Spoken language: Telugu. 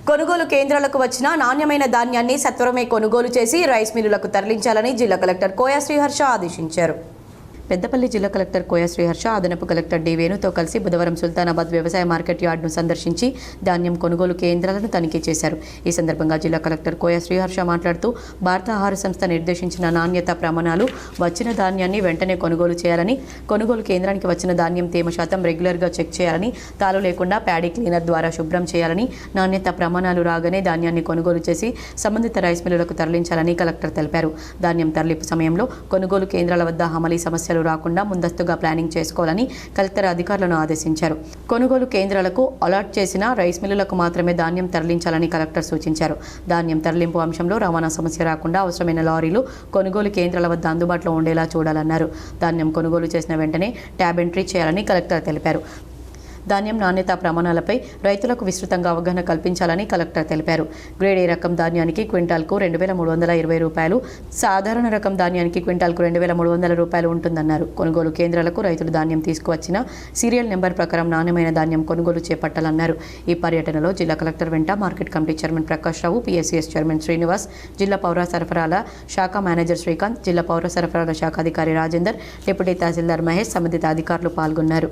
కొనుగోలు కేంద్రాలకు వచ్చిన నాణ్యమైన ధాన్యాన్ని సత్వరమే కొనుగోలు చేసి రైస్ మిల్లులకు తరలించాలని జిల్లా కలెక్టర్ కోయ శ్రీహర్ష ఆదేశించారు. పెద్దపల్లి జిల్లా కలెక్టర్ కోయ శ్రీహర్ష అదనపు కలెక్టర్ డి వేణుతో కలిసి బుధవారం సుల్తానాబాద్ వ్యవసాయ మార్కెట్ యార్డును సందర్శించి ధాన్యం కొనుగోలు కేంద్రాలను తనిఖీ చేశారు. ఈ సందర్భంగా జిల్లా కలెక్టర్ కోయ శ్రీహర్ష మాట్లాడుతూ భారత ఆహార సంస్థ నిర్దేశించిన నాణ్యత ప్రమాణాలు వచ్చిన ధాన్యాన్ని వెంటనే కొనుగోలు చేయాలని, కొనుగోలు కేంద్రానికి వచ్చిన ధాన్యం తేమ శాతం రెగ్యులర్గా చెక్ చేయాలని, తాలు లేకుండా ప్యాడీ క్లీనర్ ద్వారా శుభ్రం చేయాలని, నాణ్యత ప్రమాణాలు రాగానే ధాన్యాన్ని కొనుగోలు చేసి సంబంధిత రైస్ మిల్లులకు తరలించాలని కలెక్టర్ తెలిపారు. ధాన్యం తరలింపు సమయంలో కొనుగోలు కేంద్రాల వద్ద హమలీ సమస్యలు రాకుండా ముందస్తుగా ప్లానింగ్ చేసుకోవాలని కలెక్టర్ అధికారులను ఆదేశించారు. కొనుగోలు కేంద్రాలకు అలాట్ చేసిన రైస్ మిల్లులకు మాత్రమే ధాన్యం తరలించాలని కలెక్టర్ సూచించారు. ధాన్యం తరలింపు అంశంలో రవాణా సమస్య రాకుండా అవసరమైన లారీలు కొనుగోలు కేంద్రాల వద్ద అందుబాటులో ఉండేలా చూడాలన్నారు. ధాన్యం కొనుగోలు చేసిన వెంటనే ట్యాబ్ ఎంట్రీ చేయాలని కలెక్టర్ తెలిపారు. ధాన్యం నాణ్యత ప్రమాణాలపై రైతులకు విస్తృతంగా అవగాహన కల్పించాలని కలెక్టర్ తెలిపారు. గ్రేడ్ ఏ రకం ధాన్యానికి క్వింటాల్కు 2,320 రూపాయలు, సాధారణ రకం ధాన్యానికి క్వింటాల్కు 2,300 రూపాయలు ఉంటుందన్నారు. కొనుగోలు కేంద్రాలకు రైతులు ధాన్యం తీసుకువచ్చిన సీరియల్ నెంబర్ ప్రకారం నాణ్యమైన ధాన్యం కొనుగోలు చేపట్టాలన్నారు. ఈ పర్యటనలో జిల్లా కలెక్టర్ వెంట మార్కెట్ కమిటీ చైర్మన్ ప్రకాష్ రావు, PSCS చైర్మన్ శ్రీనివాస్, జిల్లా పౌర సరఫరాల శాఖ మేనేజర్ శ్రీకాంత్, జిల్లా పౌర సరఫరాల శాఖ అధికారి రాజేందర్, డిప్యూటీ తహసీల్దార్ మహేష్, సంబంధిత అధికారులు పాల్గొన్నారు.